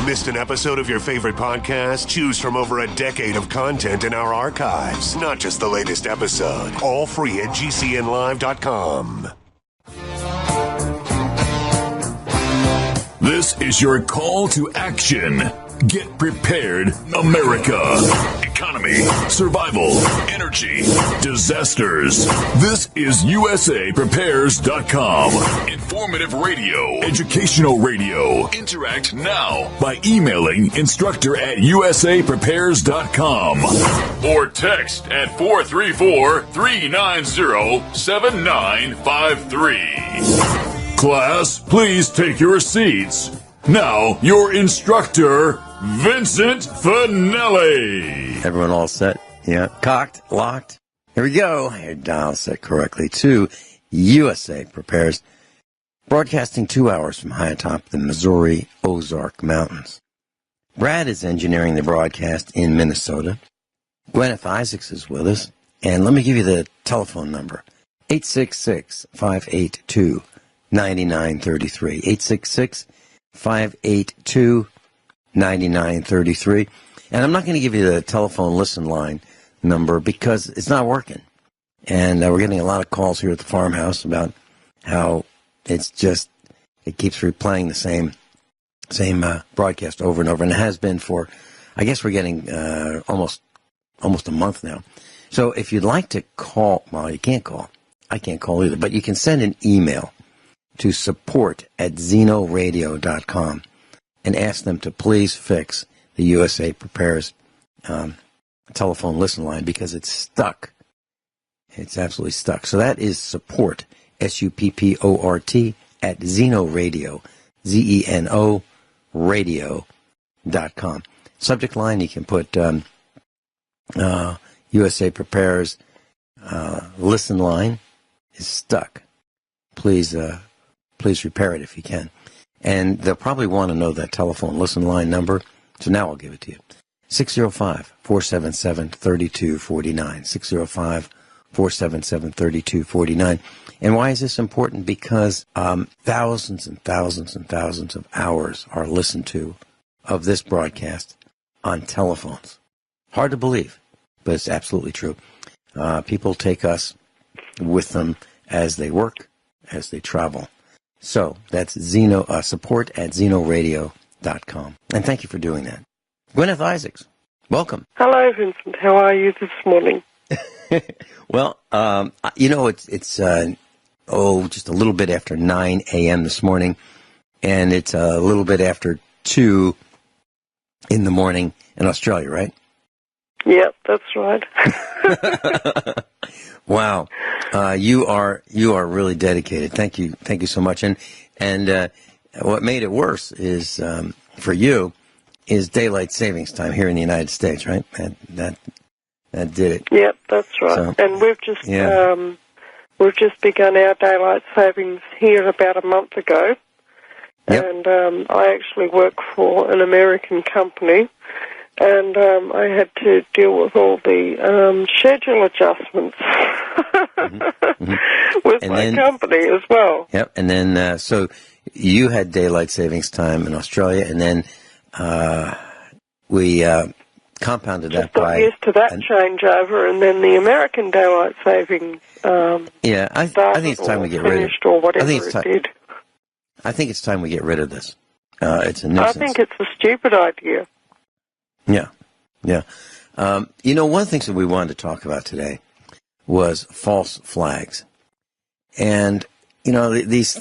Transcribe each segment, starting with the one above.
Missed an episode of your favorite podcast? Choose from over a decade of content in our archives, not just the latest episode. All free at GCNlive.com. This is your call to action. Get prepared, America. Economy, survival, energy, disasters. This is USAPrepares.com. Informative radio, educational radio. Interact now by emailing instructor@USAPrepares.com or text at 434-390-7953. Class, please take your seats. Now, your instructor, Vincent Finelli. Everyone all set? Yeah. Cocked? Locked? Here we go. Your dial set correctly to USA Prepares. Broadcasting 2 hours from high atop the Missouri Ozark Mountains. Brad is engineering the broadcast in Minnesota. Guineith Isaacs is with us. And let me give you the telephone number. 866-582-9933. 866-582-9933. And I'm not going to give you the telephone listen line number because it's not working. And we're getting a lot of calls here at the farmhouse about how it keeps replaying the same broadcast over and over. And it has been for, I guess we're getting almost a month now. So if you'd like to call, well, you can't call. I can't call either. But you can send an email to support@zenoradio.com and ask them to please fix the USA Prepares telephone listen line because it's stuck. It's absolutely stuck. So that is support, SUPPORT, at Zenoradio, ZENO radio.com. Subject line, you can put USA Prepares listen line is stuck. Please repair it if you can. And they'll probably want to know that telephone listen line number, so now I'll give it to you. 605-477-3249. 605-477-3249. And why is this important? Because thousands and thousands and thousands of hours are listened to of this broadcast on telephones. Hard to believe, but it's absolutely true. People take us with them as they work, as they travel. So that's support at Zenoradio.com. And thank you for doing that. Guineith Isaacs, welcome. Hello, Vincent. How are you this morning? Well, it's just a little bit after 9 a.m. this morning, and it's a little bit after 2 in the morning in Australia, right? Yep, that's right. Wow, you are really dedicated. Thank you so much. And what made it worse is for you is daylight savings time here in the United States, right? That did it. Yep, that's right. So, and we've just begun our daylight savings here about a month ago. Yep. And I actually work for an American company. And I had to deal with all the schedule adjustments with my company as well. Yep, and then so you had daylight savings time in Australia, and then we compounded that by... Just got used to that changeover, and then the American daylight savings I think it's time we get rid of it. Or whatever it did. I think it's time we get rid of this. It's a nuisance. I think it's a stupid idea. Yeah. One of the things that we wanted to talk about today was false flags. And, these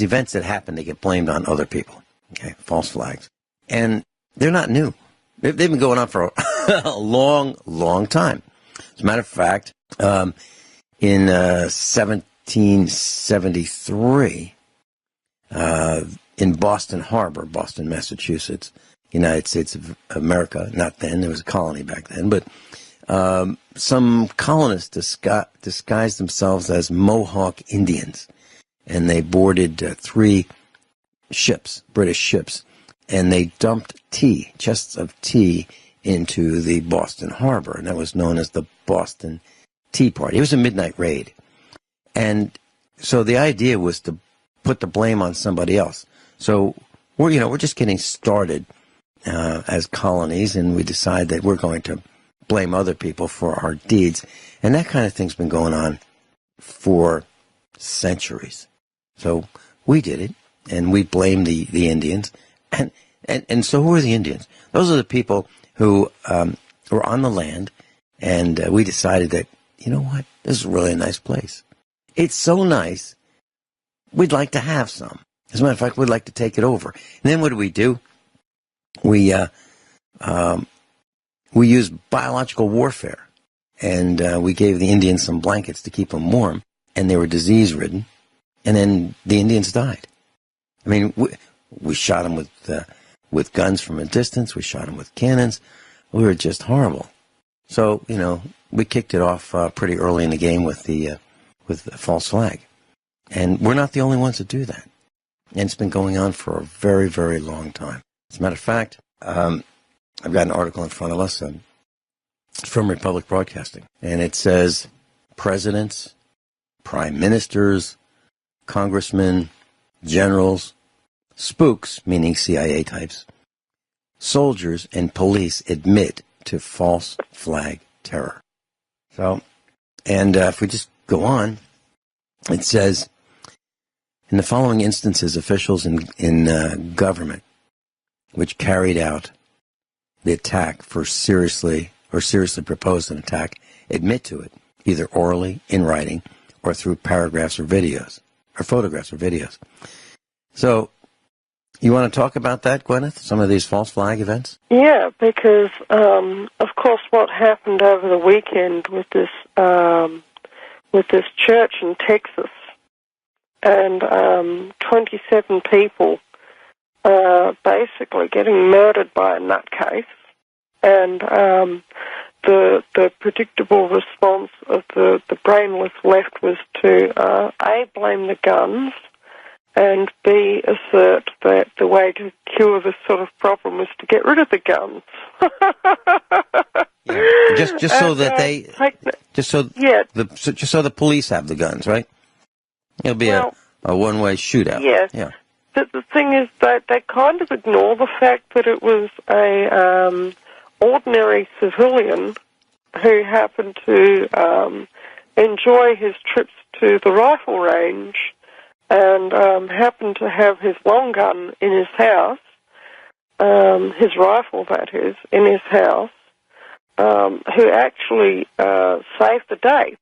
events that happen, they get blamed on other people. Okay, false flags. And they're not new. They've been going on for a long, long time. As a matter of fact, in 1773, in Boston Harbor, Boston, Massachusetts, United States of America, not then, there was a colony back then, but some colonists disguised themselves as Mohawk Indians, and they boarded 3 ships, British ships, and they dumped chests of tea into the Boston Harbor, and that was known as the Boston Tea Party. It was a midnight raid. And so the idea was to put the blame on somebody else. So we're just getting started as colonies, and we decide that we're going to blame other people for our deeds. And that kind of thing's been going on for centuries. So we did it, and we blame the Indians. And so who are the Indians? Those are the people who were on the land, and we decided that, you know what, this is really a nice place. It's so nice, we'd like to have some. As a matter of fact, we'd like to take it over. And then what do? We used biological warfare, and we gave the Indians some blankets to keep them warm, and they were disease-ridden, and then the Indians died. I mean, we shot them with guns from a distance. We shot them with cannons. We were just horrible. So, we kicked it off pretty early in the game with the false flag. And we're not the only ones that do that. And it's been going on for a very, very long time. As a matter of fact, I've got an article in front of us from Republic Broadcasting. And it says, presidents, prime ministers, congressmen, generals, spooks, meaning CIA types, soldiers, and police admit to false flag terror. So, and if we just go on, it says, in the following instances, officials in government which carried out the attack seriously proposed an attack admit to it, either orally, in writing, or through paragraphs or videos, or photographs or videos. So, you want to talk about that, Guineith? Some of these false flag events? Yeah, because, of course, what happened over the weekend with this church in Texas, and 27 people basically getting murdered by a nutcase, and the predictable response of the brainless left was to A, blame the guns, and B, assert that the way to cure this sort of problem is to get rid of the guns. Yeah. Just so that just so the police have the guns, right? It'll be a one-way shootout. Yeah. But the thing is that they kind of ignore the fact that it was a ordinary civilian who happened to enjoy his trips to the rifle range and happened to have his long gun in his house, his rifle, that is, in his house, who actually saved the day,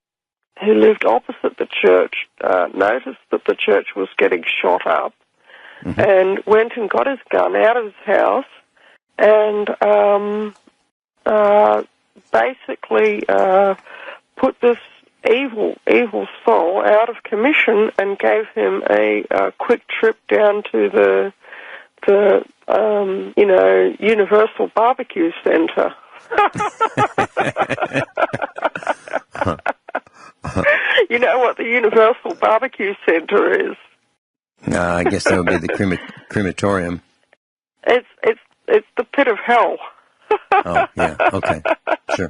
who lived opposite the church, noticed that the church was getting shot up, and went and got his gun out of his house and basically put this evil soul out of commission and gave him a quick trip down to the Universal Barbecue Center. You know what the Universal Barbecue Center is? I guess that would be the crematorium. It's the pit of hell. Oh, yeah, okay, sure.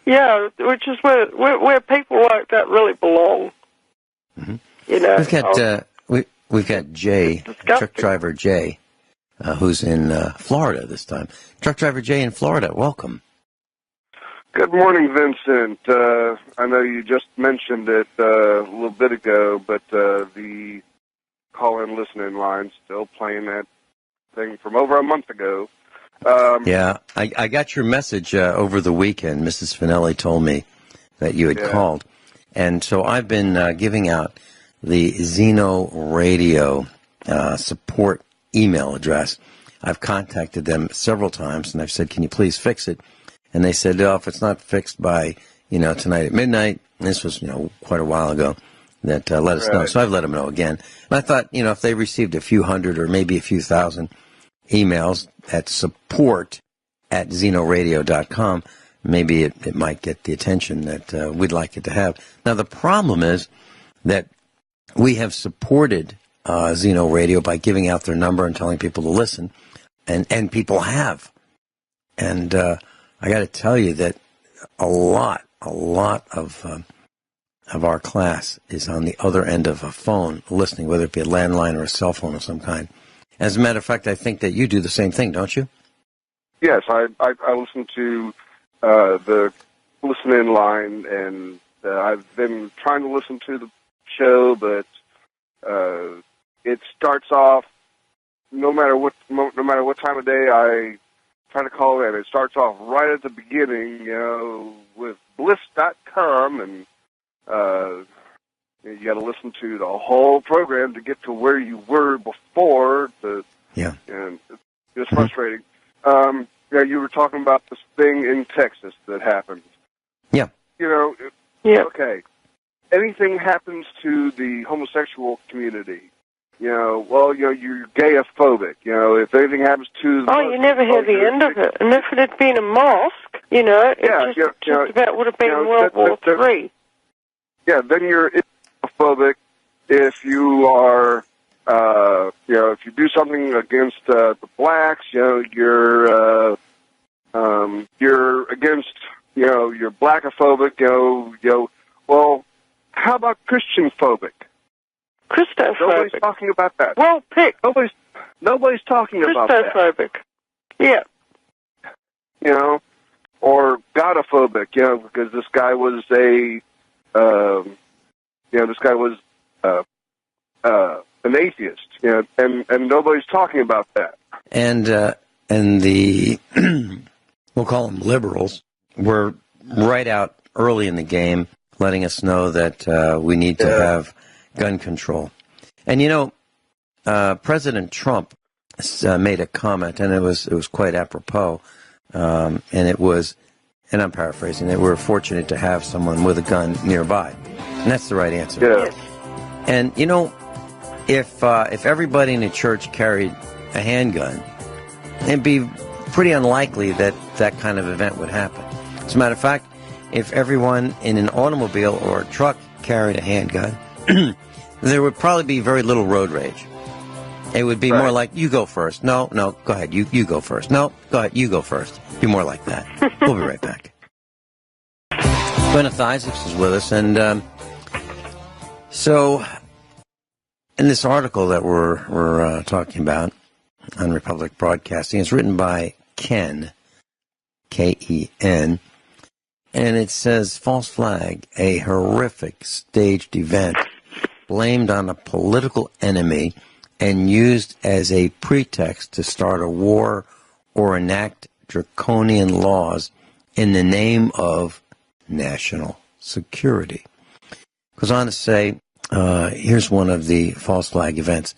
Yeah, which is where people like that really belong. We've got Jay, truck driver Jay, who's in Florida this time. Truck driver Jay in Florida, welcome. Good morning, Vincent. I know you just mentioned it a little bit ago, but the call-in listening line's still playing that thing from over a month ago. Yeah, I got your message over the weekend. Mrs. Finelli told me that you had called. And so I've been giving out the Zeno Radio support email address. I've contacted them several times, and I've said, can you please fix it? And they said, oh, if it's not fixed by, tonight at midnight, and this was, quite a while ago, that let us know. So I've let them know again. And I thought, if they received a few hundred or maybe a few thousand emails at support@zenoradio.com, maybe it might get the attention that we'd like it to have. Now, the problem is that we have supported Zeno Radio by giving out their number and telling people to listen, and people have. And I got to tell you that a lot of our class is on the other end of a phone listening, whether it be a landline or a cell phone of some kind. As a matter of fact, I think that you do the same thing, don't you? Yes, I listen to the listen-in line, and I've been trying to listen to the show, but it starts off no matter what time of day I try to call in. It starts off right at the beginning, with bliss.com, and you got to listen to the whole program to get to where you were before. Yeah, and it's frustrating. You were talking about this thing in Texas that happened. Yeah. Yeah. Okay. Anything happens to the homosexual community, you're gayophobic. If anything happens to you never hear the end of it. And if it had been a mosque, it just about would have been World War III. Yeah, then you're homophobic. If you are, if you do something against the blacks, you're against, you're blackophobic. Well, how about Christian phobic? Christophobic. Nobody's talking about that. Well picked. Nobody's talking about that. Christophobic. Yeah. Or godophobic, because this guy was an atheist, and nobody's talking about that. And the we'll call them liberals were right out early in the game, letting us know that we need to have gun control. And President Trump made a comment, and it was quite apropos, and it was, and I'm paraphrasing, that we're fortunate to have someone with a gun nearby, and that's the right answer. Yeah. And if everybody in the church carried a handgun, it'd be pretty unlikely that that kind of event would happen. As a matter of fact, if everyone in an automobile or a truck carried a handgun, there would probably be very little road rage. It would be more like, you go first. No, go ahead. You go first. No, go ahead. You go first. Be more like that. We'll be right back. Guineith Isaacs is with us. And so in this article that we're talking about on Republic Broadcasting, it's written by Ken, K-E-N, and it says, false flag, a horrific staged event blamed on a political enemy and used as a pretext to start a war or enact draconian laws in the name of national security. Goes on to say, here's one of the false flag events.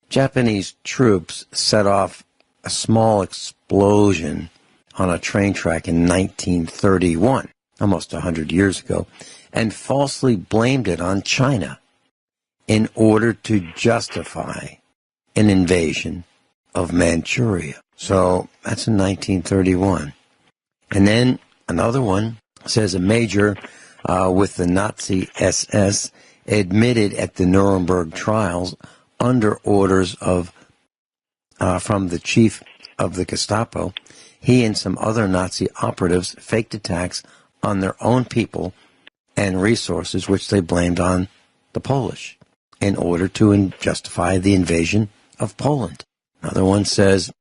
Japanese troops set off a small explosion on a train track in 1931, almost 100 years ago, and falsely blamed it on China in order to justify an invasion of Manchuria. So that's in 1931. And then another one says a major with the Nazi SS admitted at the Nuremberg trials under orders of from the chief of the Gestapo, he and some other Nazi operatives faked attacks on their own people and resources, which they blamed on the Polish, in order to justify the invasion of Poland. Another one says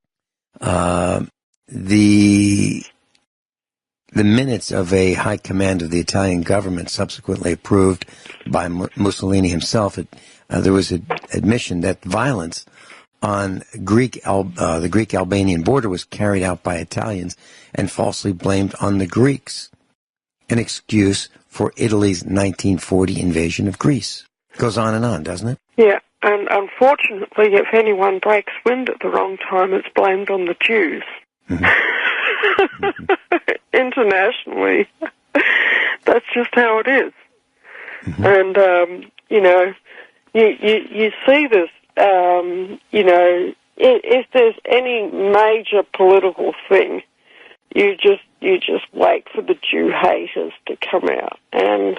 the minutes of a high command of the Italian government subsequently approved by Mussolini himself. There was an admission that violence on the Greek-Albanian border was carried out by Italians and falsely blamed on the Greeks, an excuse for Italy's 1940 invasion of Greece. Goes on, doesn't it? Yeah, and unfortunately, if anyone breaks wind at the wrong time, it's blamed on the Jews. Internationally, that's just how it is. And you see this. If there's any major political thing, you just wait for the Jew haters to come out and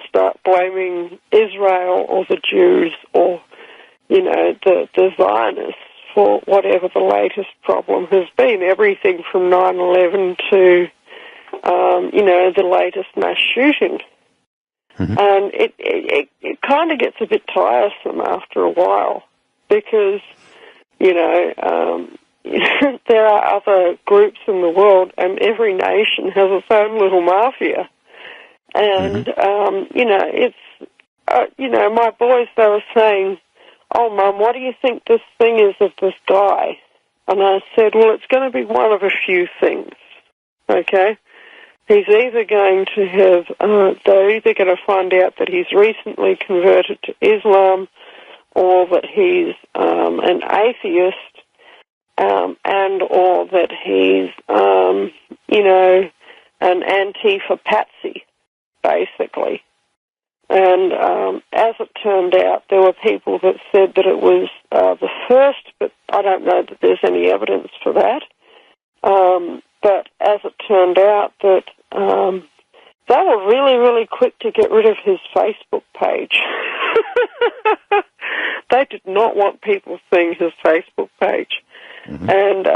start blaming Israel or the Jews or the Zionists for whatever the latest problem has been. Everything from 9/11 to the latest mass shooting. And it kind of gets a bit tiresome after a while because, There are other groups in the world, and every nation has its own little mafia. And, my boys, they were saying, "Oh, Mum, what do you think this thing is of this guy?" And I said, well, it's going to be one of a few things, okay? He's either going to have, they're either going to find out that he's recently converted to Islam, or that he's an atheist, and or that he's, an Antifa patsy, basically. And as it turned out, there were people that said that it was the first, but I don't know that there's any evidence for that. But as it turned out, that they were really, really quick to get rid of his Facebook page. They did not want people seeing his Facebook page. Mm-hmm. And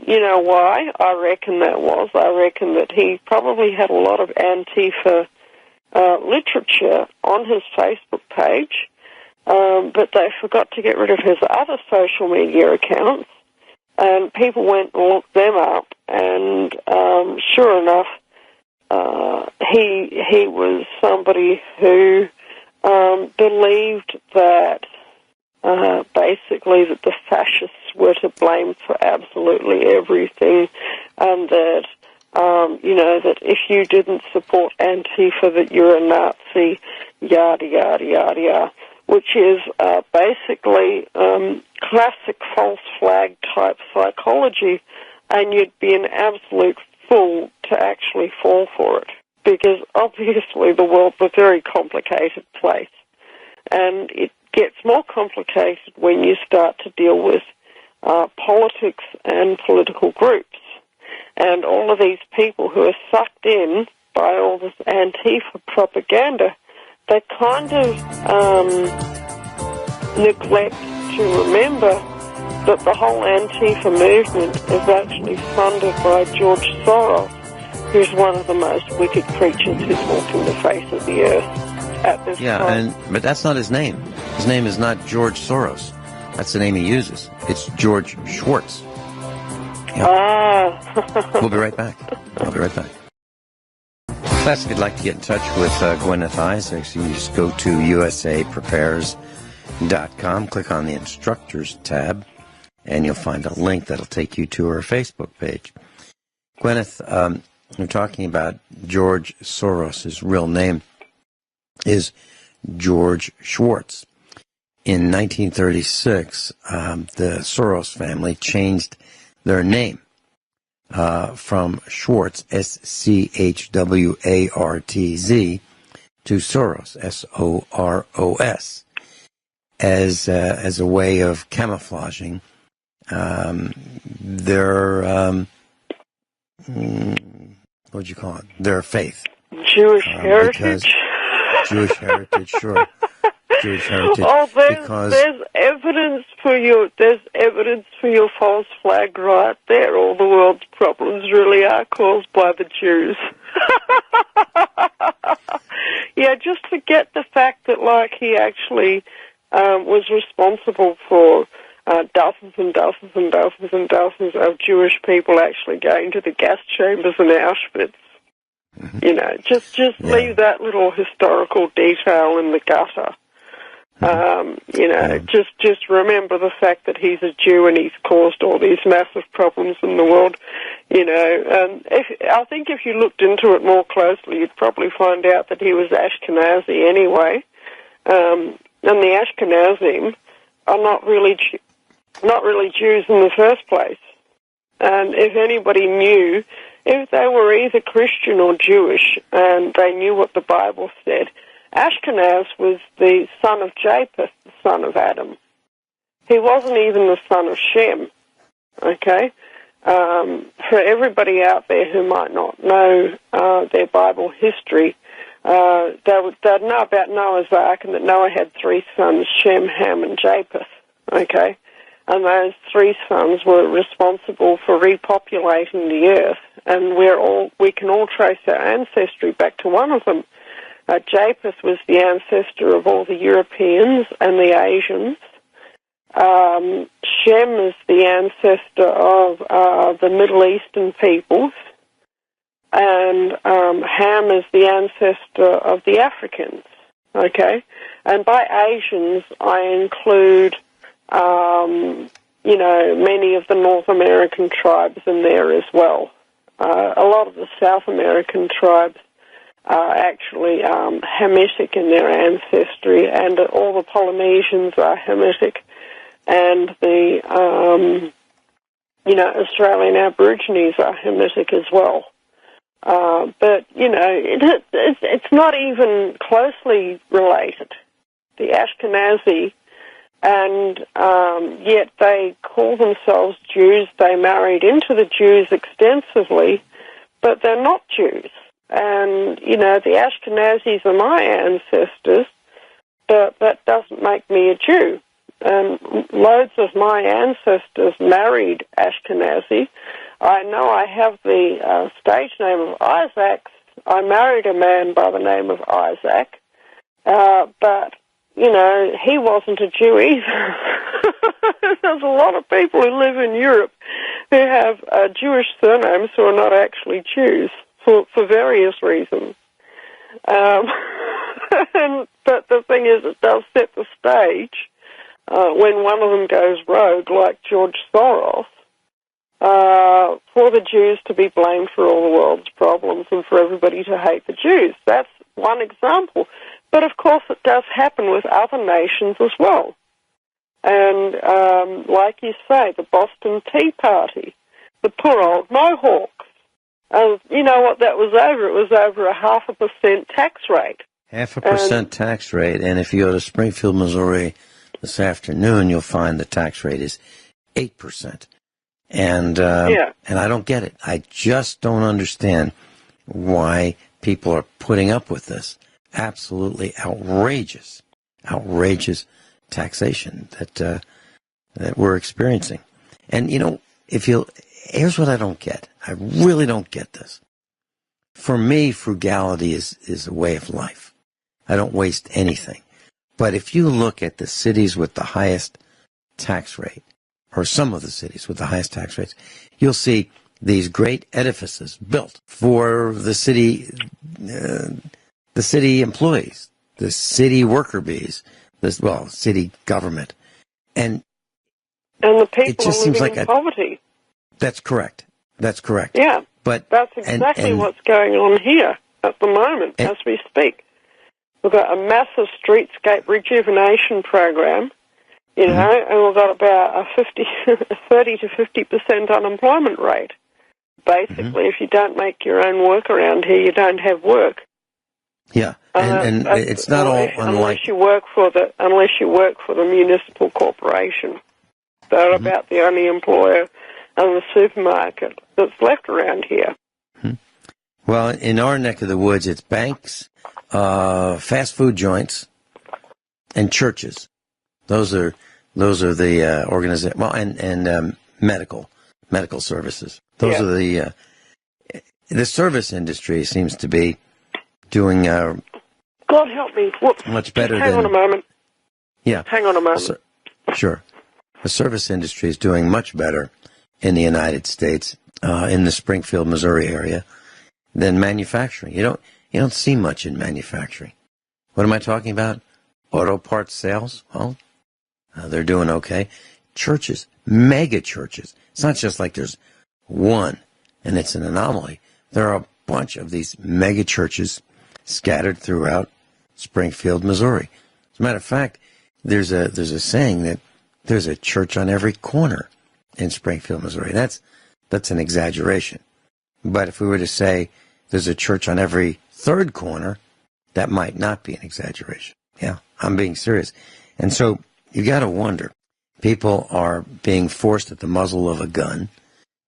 you know why? I reckon that he probably had a lot of Antifa literature on his Facebook page, but they forgot to get rid of his other social media accounts, and people went and looked them up, and sure enough, he was somebody who believed that basically that the fascists were to blame for absolutely everything, and that that if you didn't support Antifa, that you're a Nazi, yada, yada, yada, yada, which is basically classic false flag type psychology, and you'd be an absolute fool to actually fall for it, because obviously the world's a very complicated place, and it gets more complicated when you start to deal with politics and political groups. And all of these people who are sucked in by all this Antifa propaganda, they kind of neglect to remember that the whole Antifa movement is actually funded by George Soros, who's one of the most wicked creatures who's walking the face of the earth at this time. But that's not his name. His name is not George Soros. That's the name he uses. It's George Schwartz. Yep. We'll be right back. I'll be right back. Class, if you'd like to get in touch with Guineith Isaacs, you can just go to usaprepares.com, click on the Instructors tab, and you'll find a link that'll take you to her Facebook page. Guineith, we're talking about George Soros. His real name is George Schwartz. In 1936, the Soros family changed their name from Schwartz, S-C-H-W-A-R-T-Z, to Soros, S-O-R-O-S, as a way of camouflaging their what would you call it? Their faith. Jewish heritage. Jewish heritage, sure. Jewish heritage. Oh, there's evidence for your false flag right there. All the world's problems really are caused by the Jews. Yeah, just forget the fact that, like, he actually was responsible for dozens and dozens and dozens and dozens of Jewish people actually going to the gas chambers in Auschwitz. Mm-hmm. You know, just leave that little historical detail in the gutter. Just remember the fact that he's a Jew and he's caused all these massive problems in the world. You know, I think if you looked into it more closely, you'd probably find out that he was Ashkenazi anyway. And the Ashkenazim are not really Jews in the first place. And if anybody knew, if they were either Christian or Jewish and they knew what the Bible said, Ashkenaz was the son of Japheth, the son of Adam. He wasn't even the son of Shem, okay? For everybody out there who might not know their Bible history, they'd know about Noah's Ark and that Noah had three sons, Shem, Ham, and Japheth, okay? And those three sons were responsible for repopulating the earth, and we can all trace our ancestry back to one of them. Japheth was the ancestor of all the Europeans and the Asians, Shem is the ancestor of the Middle Eastern peoples, and Ham is the ancestor of the Africans. Okay, and by Asians I include, many of the North American tribes in there as well. A lot of the South American tribes are actually Hamitic in their ancestry, and all the Polynesians are Hamitic, and the Australian Aborigines are Hamitic as well. But it's not even closely related. The Ashkenazi, and yet they call themselves Jews. They married into the Jews extensively, but they're not Jews. And, the Ashkenazis are my ancestors, but that doesn't make me a Jew. And loads of my ancestors married Ashkenazi. I know I have the stage name of Isaac. I married a man by the name of Isaac, but, he wasn't a Jew either. There's a lot of people who live in Europe who have Jewish surnames who are not actually Jews for various reasons. But the thing is, it does set the stage when one of them goes rogue, like George Soros, for the Jews to be blamed for all the world's problems and for everybody to hate the Jews. That's one example. But, of course, it does happen with other nations as well. And, like you say, the Boston Tea Party, the poor old Mohawks. You know what that was over? It was over a 0.5% tax rate. 0.5% tax rate. And if you go to Springfield, Missouri this afternoon, you'll find the tax rate is 8%. And I don't get it. I just don't understand why people are putting up with this absolutely outrageous taxation that we're experiencing. And here's what I don't get. I really don't get this. For me, frugality is a way of life. I don't waste anything. But if you look at the cities with the highest tax rate, or some of the cities with the highest tax rates, you'll see these great edifices built for the city employees, the city worker bees, city government. And the people it just are living seems like in poverty. That's correct. Yeah, but that's exactly what's going on here at the moment as we speak. We've got a massive streetscape rejuvenation program, and we've got about a 30 to 50% unemployment rate. Basically, if you don't make your own work around here, you don't have work. Yeah, and it's not all unlike unless you work for the municipal corporation. They're about the only employer and the supermarket that's left around here. Well, in our neck of the woods, it's banks, fast food joints, and churches. Those are the organizations. Well, and medical services. Those are the service industry seems to be doing. God help me. Whoops. Much better. Hang on a moment. Yeah. Hang on a moment. Sure. The service industry is doing much better in the United States, in the Springfield, Missouri area, than manufacturing. You don't see much in manufacturing. What am I talking about? Auto parts sales? Well, they're doing okay. Churches, mega churches. It's not just like there's one and it's an anomaly. There are a bunch of these mega churches scattered throughout Springfield, Missouri. As a matter of fact, there's a saying that there's a church on every corner in Springfield, Missouri. That's an exaggeration. But if we were to say there's a church on every third corner, that might not be an exaggeration. Yeah, I'm being serious. And so you got to wonder, people are being forced at the muzzle of a gun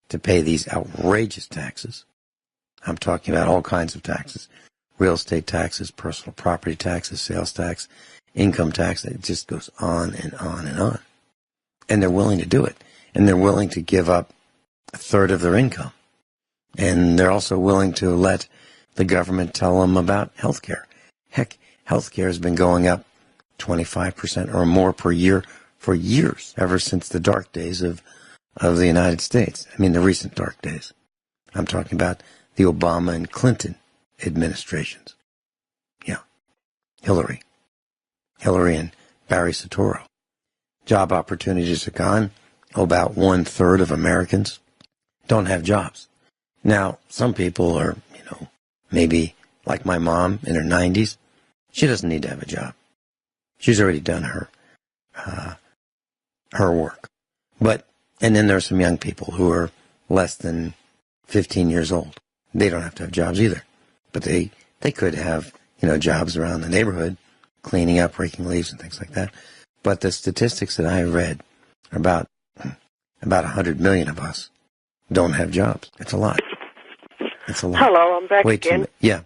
to pay these outrageous taxes. I'm talking about all kinds of taxes, real estate taxes, personal property taxes, sales tax, income tax. It just goes on and on and on. And they're willing to do it. And they're willing to give up a third of their income. And they're also willing to let the government tell them about health care. Heck, health care has been going up 25% or more per year for years, ever since the dark days of the United States. I mean, the recent dark days. I'm talking about the Obama and Clinton administrations. Yeah. Hillary and Barry Soetoro. Job opportunities are gone. About 1/3 of Americans don't have jobs. Now, some people are, maybe like my mom in her 90s. She doesn't need to have a job. She's already done her work. And then there are some young people who are less than 15 years old. They don't have to have jobs either. But they could have, jobs around the neighborhood, cleaning up, raking leaves and things like that. But the statistics that I read are about 100 million of us don't have jobs. It's a lot. It's a lot. Hello, I'm back again. Yeah.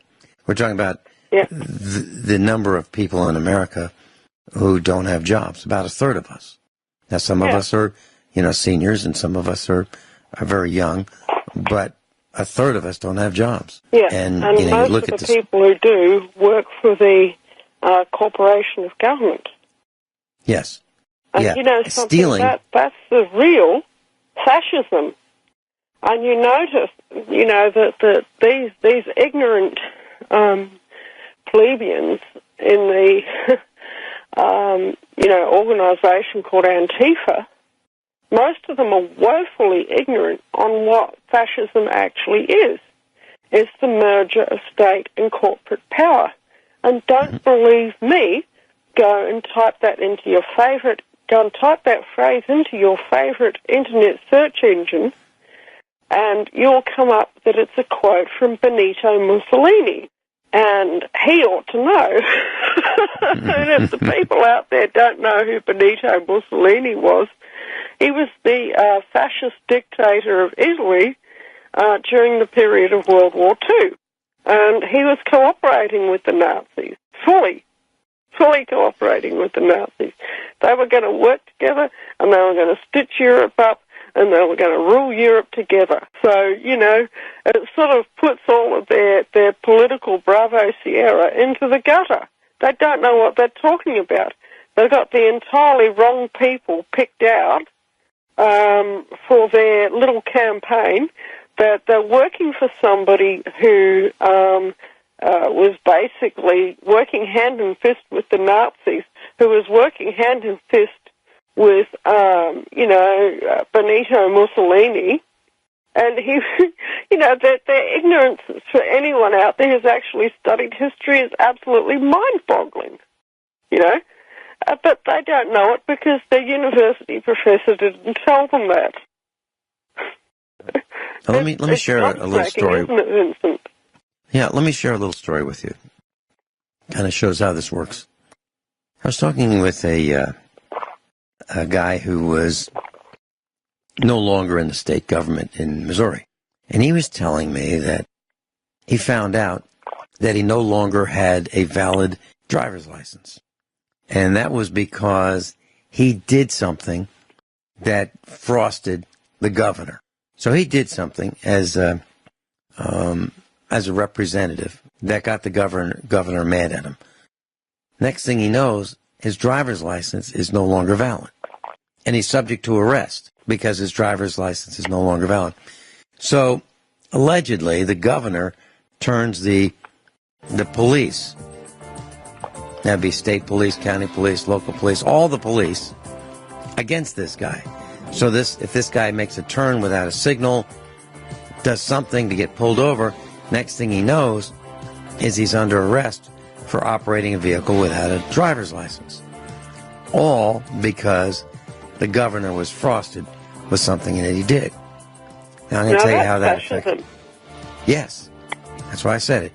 We're talking about the number of people in America who don't have jobs, about 1/3 of us. Now, some of us are, seniors, and some of us are very young, but 1/3 of us don't have jobs. Yeah, and most you look of at the people who do work for the corporation of government. Yes. And something, stealing. That's the real fascism. And you notice, that these ignorant plebeians in the, organization called Antifa, most of them are woefully ignorant on what fascism actually is. It's the merger of state and corporate power. And don't believe me, go and type that phrase into your favorite internet search engine, and you'll come up that it's a quote from Benito Mussolini. And he ought to know. And if the people out there don't know who Benito Mussolini was, he was the fascist dictator of Italy during the period of World War II. And he was cooperating with the Nazis, fully cooperating with the Nazis. They were going to work together, and they were going to stitch Europe up, and they were going to rule Europe together. So, it sort of puts all of their political Bravo Sierra into the gutter. They don't know what they're talking about. They've got the entirely wrong people picked out for their little campaign, that they're working for somebody who was basically working hand in fist with the Nazis, who was working hand in fist with, Benito Mussolini. And he, their ignorance for anyone out there who's actually studied history is absolutely mind-boggling, But they don't know it because their university professor didn't tell them that. Let me share a little story. Isn't it, Vincent? Yeah, let me share a little story with you. Kind of shows how this works. I was talking with a guy who was no longer in the state government in Missouri. And he was telling me that he found out that he no longer had a valid driver's license. And that was because he did something that frosted the governor. So he did something as a representative that got the governor mad at him. Next thing he knows, his driver's license is no longer valid. And he's subject to arrest because his driver's license is no longer valid. So, allegedly, the governor turns the police, that'd be state police, county police, local police, all the police, against this guy. So if this guy makes a turn without a signal, does something to get pulled over, next thing he knows is he's under arrest for operating a vehicle without a driver's license. All because the governor was frosted with something that he did. Now I'm going to tell you how that affected. Yes, that's why I said it.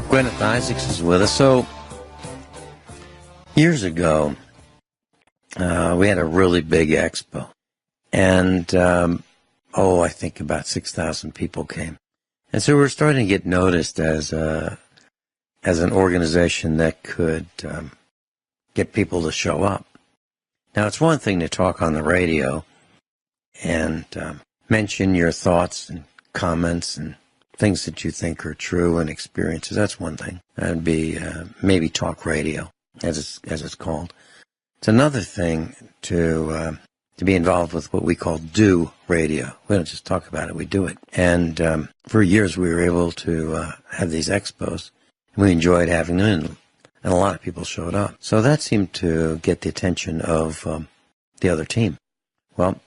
Guineith Isaacs is with us. So years ago, we had a really big expo, and I think about 6,000 people came, and so we're starting to get noticed as an organization that could get people to show up. Now, it's one thing to talk on the radio and mention your thoughts and comments and things that you think are true and experiences. That's one thing. That'd be maybe talk radio, as it's called. It's another thing to be involved with what we call do radio. We don't just talk about it, we do it. And for years we were able to have these expos. We enjoyed having them, and a lot of people showed up. So that seemed to get the attention of the other team. Well,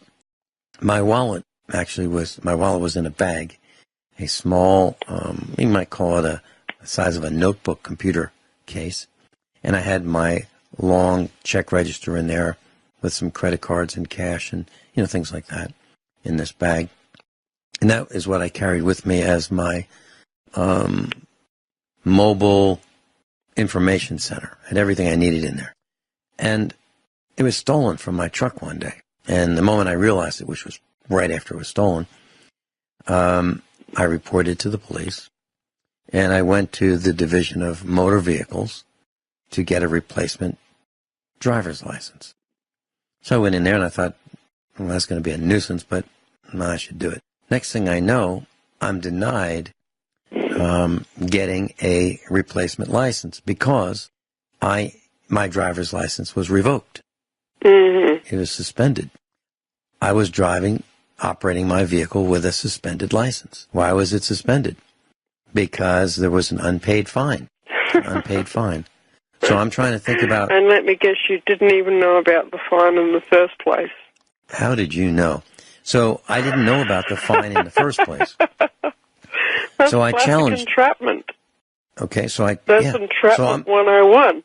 my wallet was in a bag, a small, you might call it the size of a notebook computer case. And I had my long check register in there with some credit cards and cash and, things like that in this bag. And that is what I carried with me as my mobile information center. I had everything I needed in there. And it was stolen from my truck one day. And the moment I realized it, which was right after it was stolen, I reported to the police. And I went to the Division of Motor Vehicles to get a replacement driver's license. So I went in there and I thought, well, that's going to be a nuisance, but I should do it. Next thing I know, I'm denied getting a replacement license because my driver's license was revoked. Mm-hmm. It was suspended. I was operating my vehicle with a suspended license. Why was it suspended? Because there was an unpaid fine. So I'm trying to think about... And let me guess, you didn't even know about the fine in the first place. How did you know? So I didn't know about the fine in the first place. That's so I challenged... entrapment. Okay, That's entrapment 101.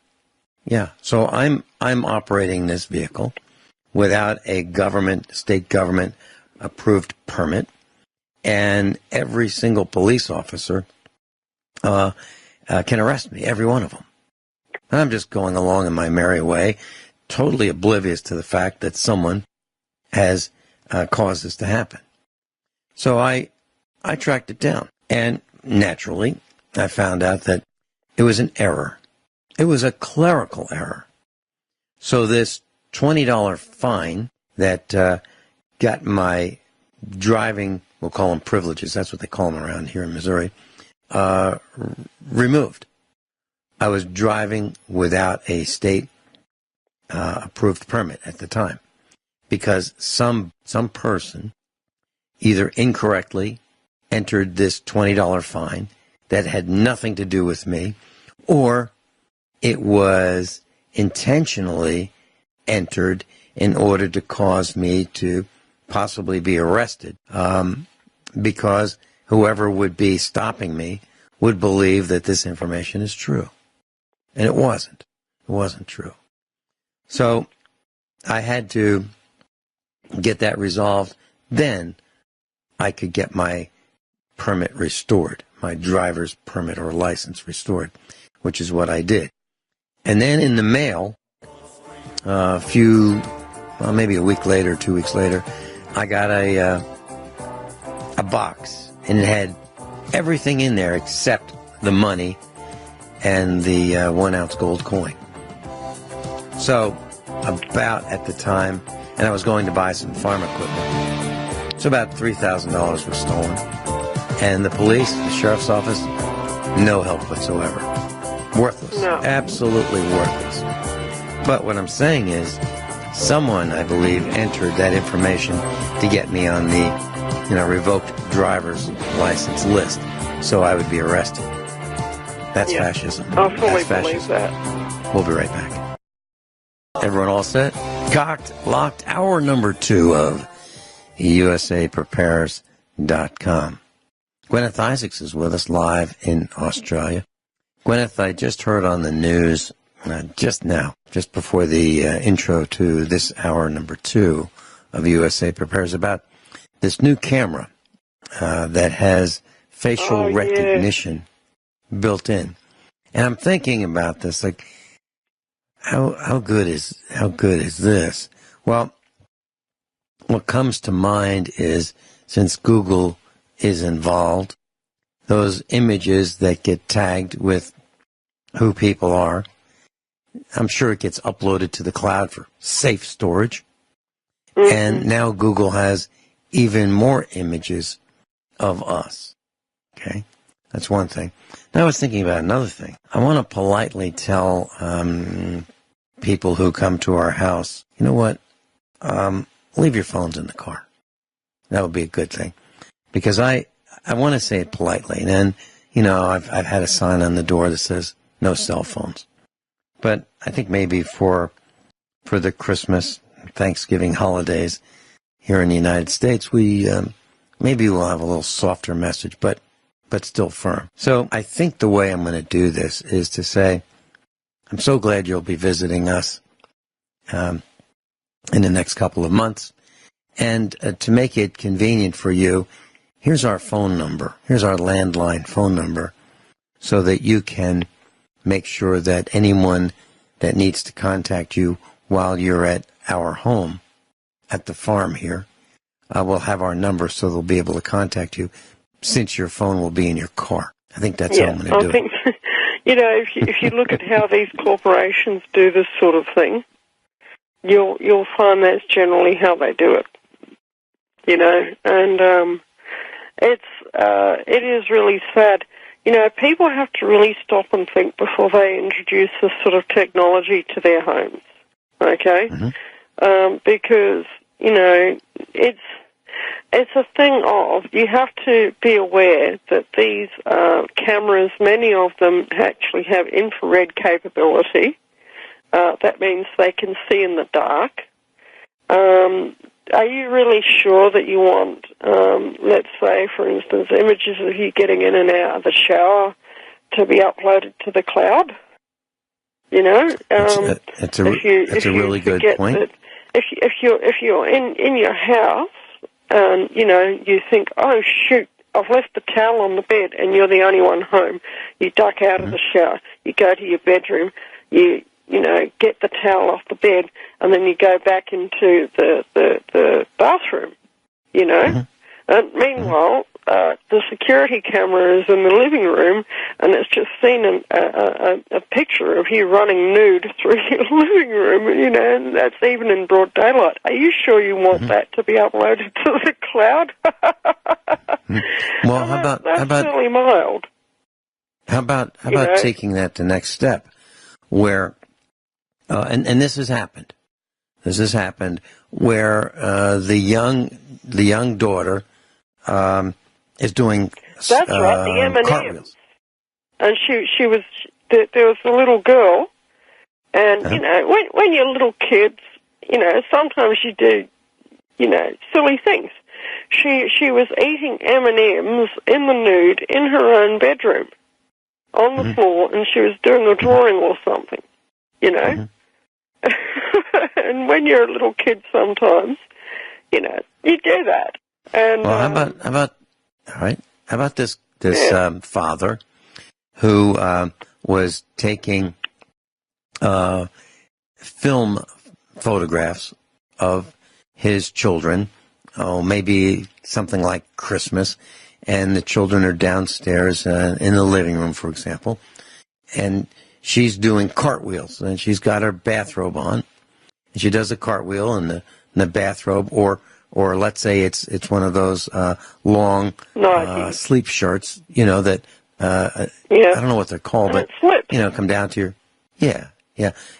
Yeah, so I'm operating this vehicle without a state government approved permit, and every single police officer can arrest me, every one of them. And I'm just going along in my merry way, totally oblivious to the fact that someone has caused this to happen. So I tracked it down, and naturally, I found out that it was an error. It was a clerical error. So this $20 fine that got my driving, we'll call them privileges, that's what they call them around here in Missouri, removed. I was driving without a state approved permit at the time because some person either incorrectly entered this $20 fine that had nothing to do with me, or it was intentionally entered in order to cause me to possibly be arrested, because whoever would be stopping me would believe that this information is true. And it wasn't. It wasn't true. So I had to get that resolved. Then I could get my permit restored, my driver's permit or license restored, which is what I did. And then in the mail, maybe a week later, 2 weeks later, I got a box, and it had everything in there except the money and the 1 ounce gold coin. So about at the time, and I was going to buy some farm equipment. So about $3,000 was stolen. And the police, the sheriff's office, no help whatsoever. Worthless. No. Absolutely worthless. But what I'm saying is, someone, I believe, entered that information to get me on the, revoked driver's license list, so I would be arrested. That's fascism. I fully believe that. We'll be right back. Everyone all set? Cocked, locked, hour number 2 of USAPrepares.com. Gwyneth Isaacs is with us live in Australia. Gwyneth, I just heard on the news just now, just before the intro to this hour number 2 of USA Prepares, about this new camera that has facial recognition built in. And I'm thinking about this, like, how good is this? Well, what comes to mind is, since Google is involved, those images that get tagged with who people are, I'm sure it gets uploaded to the cloud for safe storage. Mm-hmm. And now Google has even more images of us. Okay? That's one thing. Now I was thinking about another thing. I want to politely tell people who come to our house, you know what? Leave your phones in the car. That would be a good thing. Because I want to say it politely. And, I've had a sign on the door that says no cell phones. But I think maybe for the Christmas, Thanksgiving holidays here in the United States, maybe we'll have a little softer message, but still firm. So I think the way I'm going to do this is to say, I'm so glad you'll be visiting us in the next couple of months. And to make it convenient for you, here's our phone number. Here's our landline phone number so that you can make sure that anyone that needs to contact you while you're at our home at the farm here will have our number so they'll be able to contact you since your phone will be in your car. I think that's how I'm going to do it. If you look at how these corporations do this sort of thing, you'll find that's generally how they do it. And it is really sad. People have to really stop and think before they introduce this sort of technology to their homes. Okay, because it's a thing of, you have to be aware that these cameras, many of them actually have infrared capability. That means they can see in the dark. Are you really sure that you want, let's say, for instance, images of you getting in and out of the shower to be uploaded to the cloud? That's a really good point. If you're in your house and you think, oh shoot, I've left the towel on the bed, and you're the only one home, you duck out of the shower, you go to your bedroom, you get the towel off the bed, and then you go back into the bathroom, And meanwhile, the security camera is in the living room, and it's just seen a picture of you running nude through your living room, and that's even in broad daylight. Are you sure you want that to be uploaded to the cloud? Well, how about really mild. How about taking that the next step, where and this has happened. This has happened where the young daughter is doing that's right, the M&Ms. cartwheels. And she was there was a little girl, and when you're little kids, sometimes you do silly things. She was eating M&Ms in the nude in her own bedroom on the floor, and she was doing a drawing or something, And when you're a little kid, sometimes, you do that. And well, how about this father who was taking film photographs of his children, maybe something like Christmas, and the children are downstairs in the living room, for example, and she's doing cartwheels, and she's got her bathrobe on, and she does a cartwheel in the bathrobe, or let's say it's one of those long sleep shirts, that I don't know what they're called, and but come down to your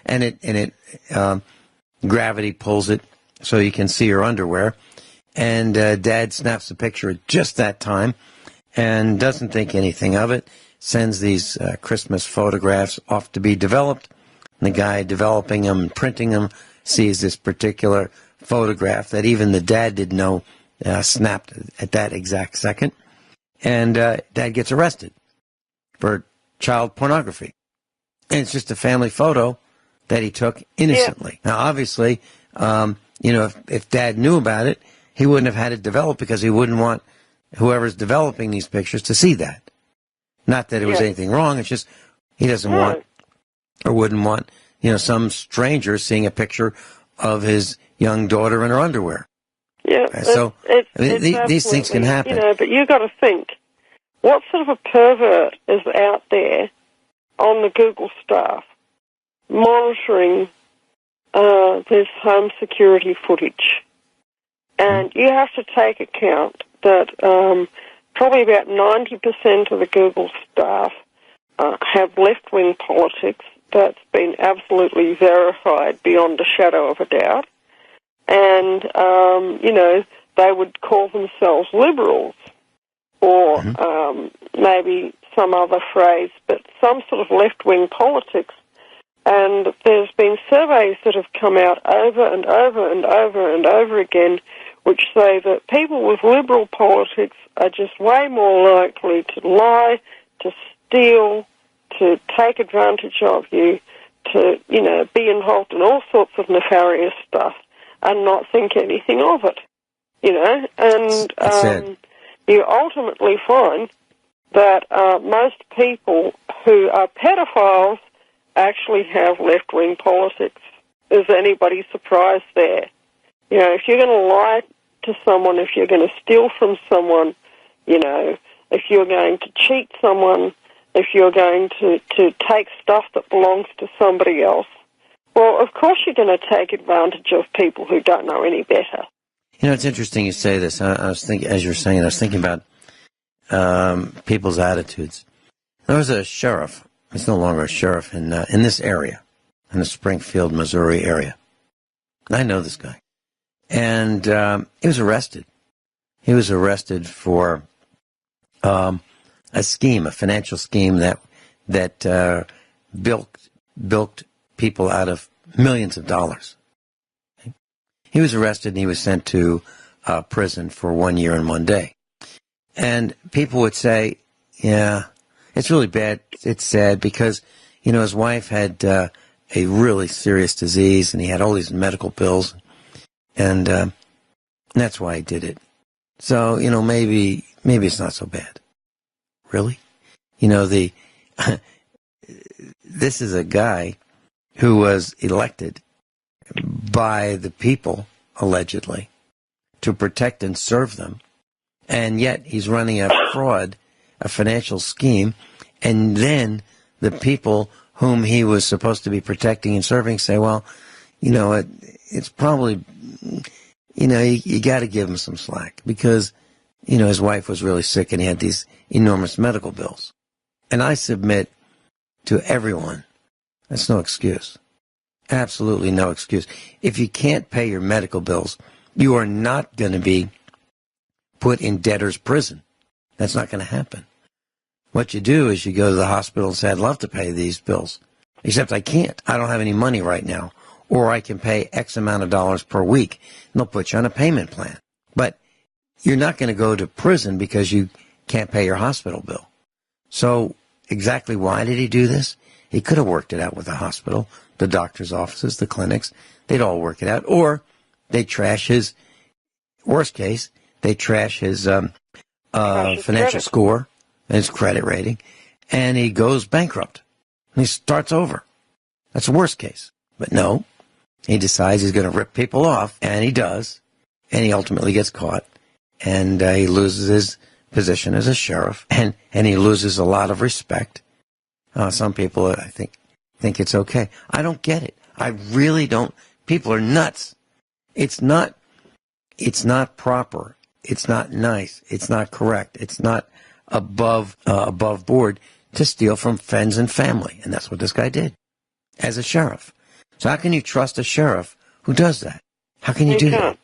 and it gravity pulls it so you can see her underwear, and Dad snaps a picture at just that time and doesn't think anything of it. Sends these Christmas photographs off to be developed. And the guy developing them and printing them sees this particular photograph that even the dad didn't know snapped at that exact second. And Dad gets arrested for child pornography. And it's just a family photo that he took innocently. Yeah. Now, obviously, if Dad knew about it, he wouldn't have had it developed because he wouldn't want whoever's developing these pictures to see that. Not that it was anything wrong. It's just he doesn't want or wouldn't want, some stranger seeing a picture of his young daughter in her underwear. Yeah. So these things can happen. But you got to think, what sort of a pervert is out there on the Google staff monitoring this home security footage? And you have to take account that probably about 90% of the Google staff have left-wing politics That's been absolutely verified beyond a shadow of a doubt. And, they would call themselves liberals, or maybe some other phrase, but some sort of left-wing politics. And there's been surveys that have come out over and over and over and over again which say that people with liberal politics are just way more likely to lie, to steal, to take advantage of you, to, be involved in all sorts of nefarious stuff and not think anything of it, and you ultimately find that most people who are pedophiles actually have left-wing politics. Is anybody surprised there? If you're going to lie to someone, if you're going to steal from someone, if you're going to cheat someone, if you're going to take stuff that belongs to somebody else, well, of course you're going to take advantage of people who don't know any better. It's interesting you say this. I was thinking, as you were saying, I was thinking about people's attitudes. There was a sheriff. He's no longer a sheriff in this area, in the Springfield, Missouri area. I know this guy. And he was arrested. He was arrested for a financial scheme that bilked people out of millions of dollars. Okay? He was arrested and he was sent to prison for 1 year and 1 day. And people would say, yeah, it's really bad. It's sad because, his wife had a really serious disease and he had all these medical bills. And that's why he did it. So, maybe it's not so bad. Really? This is a guy who was elected by the people, allegedly, to protect and serve them. And yet he's running a fraud, a financial scheme, and then the people whom he was supposed to be protecting and serving say, well, it's probably, you got to give him some slack because, his wife was really sick and he had these enormous medical bills. And I submit to everyone, that's no excuse. Absolutely no excuse. If you can't pay your medical bills, you are not going to be put in debtor's prison. That's not going to happen. What you do is you go to the hospital and say, I'd love to pay these bills, except I can't. I don't have any money right now. Or I can pay X amount of dollars per week. And they'll put you on a payment plan. But you're not going to go to prison because you can't pay your hospital bill. So exactly why did he do this? He could have worked it out with the hospital, the doctor's offices, the clinics. They'd all work it out. Or they trash his, worst case, they trash his financial score and his credit rating, and he goes bankrupt. And he starts over. That's the worst case. But no, he decides he's going to rip people off, and he does, and he ultimately gets caught, and he loses his position as a sheriff, and he loses a lot of respect. Some people, I think it's okay. I don't get it. I really don't. People are nuts. It's not proper. It's not nice. It's not correct. It's not above board to steal from friends and family, and that's what this guy did as a sheriff. So how can you trust a sheriff who does that? How can you do that?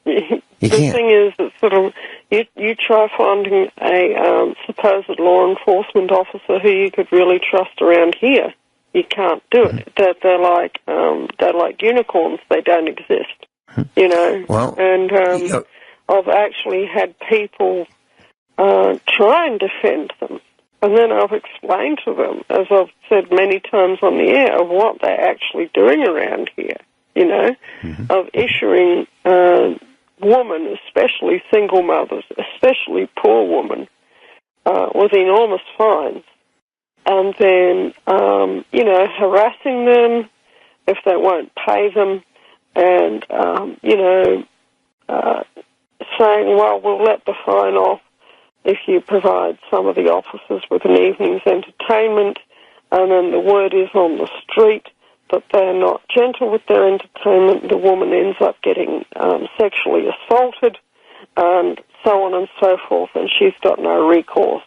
You can't. The thing is that sort of you try finding a supposed law enforcement officer who you could really trust around here. You can't do it. They're like unicorns. They don't exist. Well, and I've actually had people try and defend them. And then I've explained to them, as I've said many times on the air, of what they're actually doing around here, of issuing women, especially single mothers, especially poor women, with enormous fines, and then, harassing them if they won't pay them, and, saying, well, we'll let the fine off if you provide some of the officers with an evening's entertainment, and then the word is on the street that they're not gentle with their entertainment, the woman ends up getting sexually assaulted, and so on and so forth, and she's got no recourse.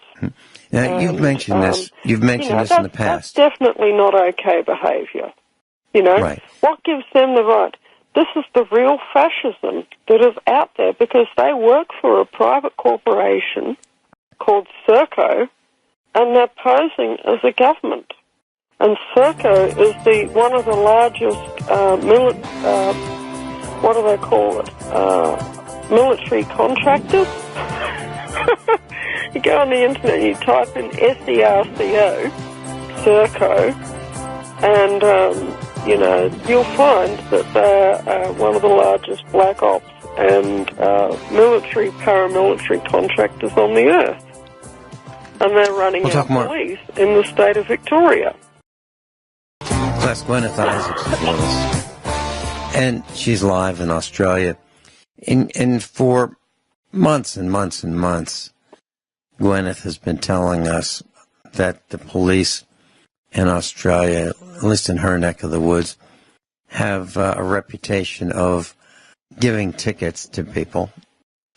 Now, you've mentioned this. You've mentioned this in the past. That's definitely not okay behaviour. You know, right. What gives them the right? This is the real fascism that is out there because they work for a private corporation called Serco, and they're posing as a government. And Serco is one of the largest what do they call it? Military contractors. You go on the internet and you type in SERCO, Serco, and you'll find that they're one of the largest black ops and paramilitary contractors on the earth. And they're running our police in the state of Victoria. Plus, Guineith Isaacs is with us. And she's live in Australia. And for months and months and months, Guineith has been telling us that the police in Australia, at least in her neck of the woods, have a reputation of giving tickets to people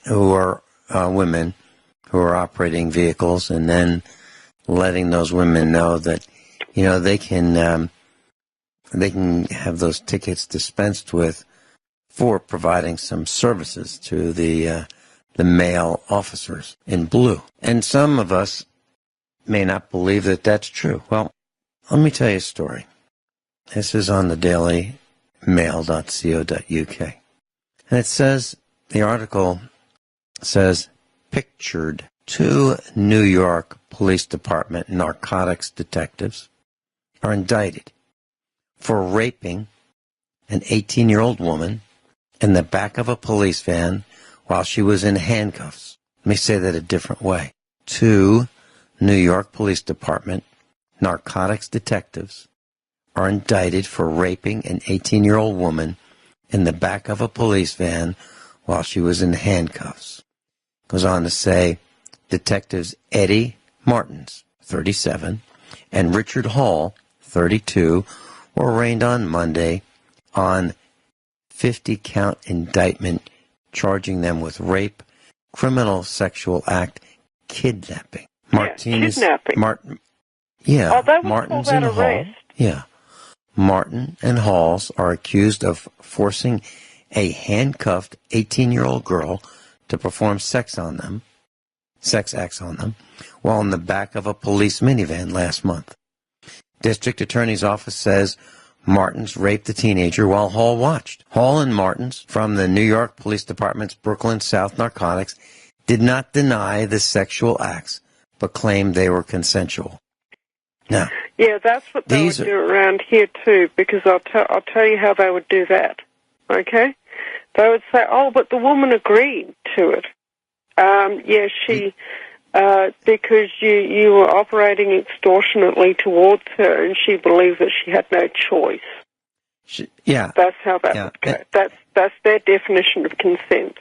who are women who are operating vehicles, and then letting those women know that, they can have those tickets dispensed with for providing some services to the male officers in blue. And some of us may not believe that that's true. Well, let me tell you a story. This is on the dailymail.co.uk. And it says, the article says, pictured 2 New York Police Department narcotics detectives are indicted for raping an 18-year-old woman in the back of a police van while she was in handcuffs. Let me say that a different way. 2 New York Police Department narcotics detectives are indicted for raping an 18-year-old woman in the back of a police van while she was in handcuffs. Goes on to say, detectives Eddie Martins, 37, and Richard Hall, 32, were arraigned on Monday on 50-count indictment charging them with rape, criminal sexual act, kidnapping. Kidnapping. Martins and Hall. Yeah. Martin and Halls are accused of forcing a handcuffed 18-year-old girl to perform sex acts on them, while in the back of a police minivan last month. District Attorney's Office says Martins raped the teenager while Hall watched. Hall and Martins, from the New York Police Department's Brooklyn South Narcotics, did not deny the sexual acts, but claimed they were consensual. Now, yeah, that's what they would do around here too, because I'll tell you how they would do that. Okay? They would say, but the woman agreed to it. Because you were operating extortionately towards her, and she believed that she had no choice. That's how that would go. That's their definition of consent.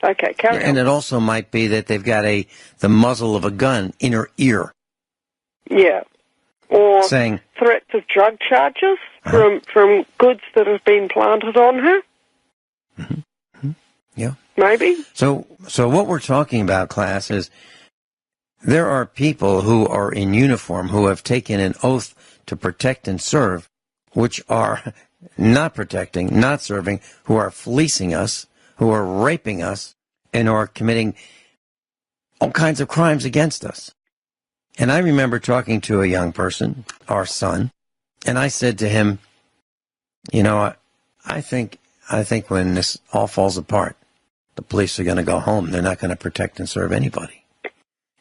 Okay, carry on. And it also might be that they've got the muzzle of a gun in her ear. Yeah. Or saying threats of drug charges from goods that have been planted on her. Mm-hmm. Yeah. Maybe. So what we're talking about, class, is there are people who are in uniform who have taken an oath to protect and serve, which are not protecting, not serving, who are fleecing us, who are raping us, and are committing all kinds of crimes against us. And I remember talking to a young person, our son, and I said to him, I think when this all falls apart, the police are going to go home. They're not going to protect and serve anybody.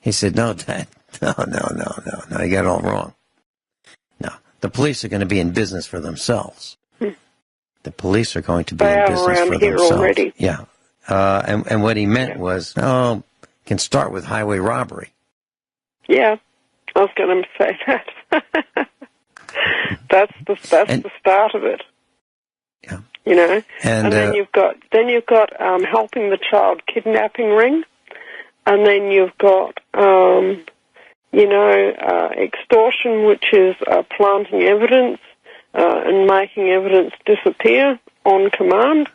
He said, no, Dad, no, you got it all wrong. No, the police are going to be in business for themselves. The police are going to be in business for themselves. Already. Yeah. And what he meant was, can start with highway robbery. Yeah, I was going to say that. That's the start of it. Yeah. And then you've got helping the child kidnapping ring, and then you've got extortion, which is planting evidence and making evidence disappear on command.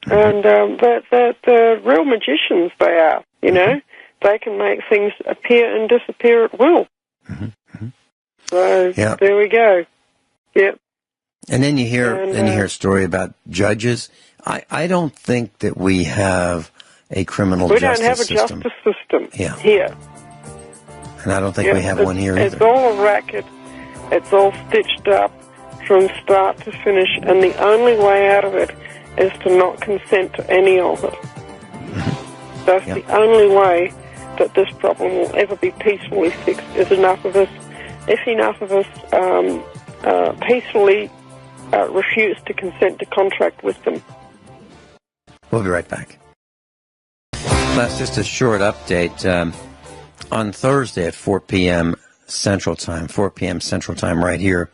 And they're real magicians, they are, they can make things appear and disappear at will. Mm-hmm. Mm-hmm. So there we go. Yep. And then you hear a story about judges. I don't think that we have a criminal justice system. We don't have a justice system here. And I don't think we have one here either. It's all a racket. It's all stitched up from start to finish, and the only way out of it is to not consent to any of it. Mm-hmm. That's the only way that this problem will ever be peacefully fixed. If enough of us peacefully refuse to consent to contract with them. We'll be right back. That's just a short update. On Thursday at 4 p.m. Central Time, right here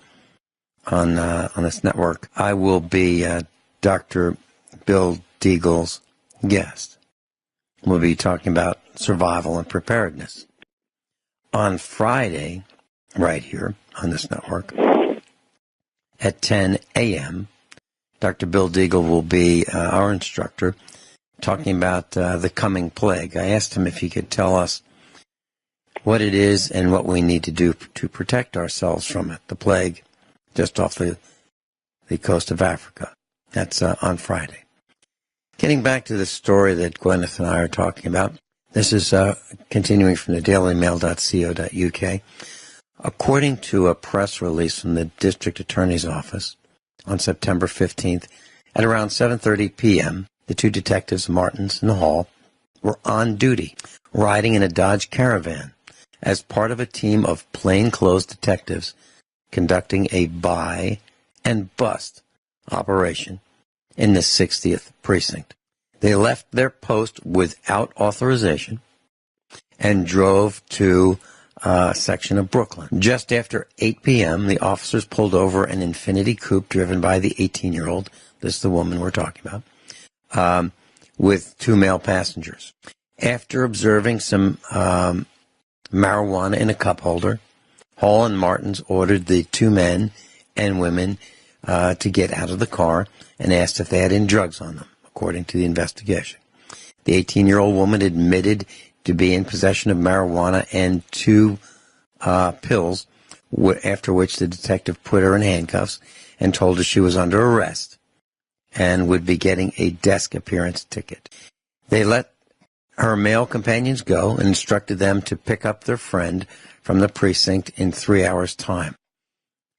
on this network, I will be Dr. Bill Deagle's guest. We'll be talking about survival and preparedness. On Friday, right here on this network, at 10 a.m., Dr. Bill Deagle will be our instructor, talking about the coming plague. I asked him if he could tell us what it is and what we need to do to protect ourselves from it, the plague just off the coast of Africa. That's on Friday. Getting back to the story that Guineith and I are talking about, this is continuing from the dailymail.co.uk. According to a press release from the District Attorney's Office on September 15th, at around 7:30 p.m., the two detectives, Martins and Hall, were on duty, riding in a Dodge Caravan as part of a team of plainclothes detectives conducting a buy and bust operation in the 60th precinct. They left their post without authorization and drove to a section of Brooklyn. Just after 8 p.m., the officers pulled over an Infiniti coupe driven by the 18-year-old, this is the woman we're talking about, with two male passengers. After observing some marijuana in a cup holder, Hall and Martins ordered the two men and women to get out of the car and asked if they had any drugs on them, according to the investigation. The 18-year-old woman admitted to be in possession of marijuana and two pills, after which the detective put her in handcuffs and told her she was under arrest and would be getting a desk appearance ticket. They let her male companions go and instructed them to pick up their friend from the precinct in 3 hours' time.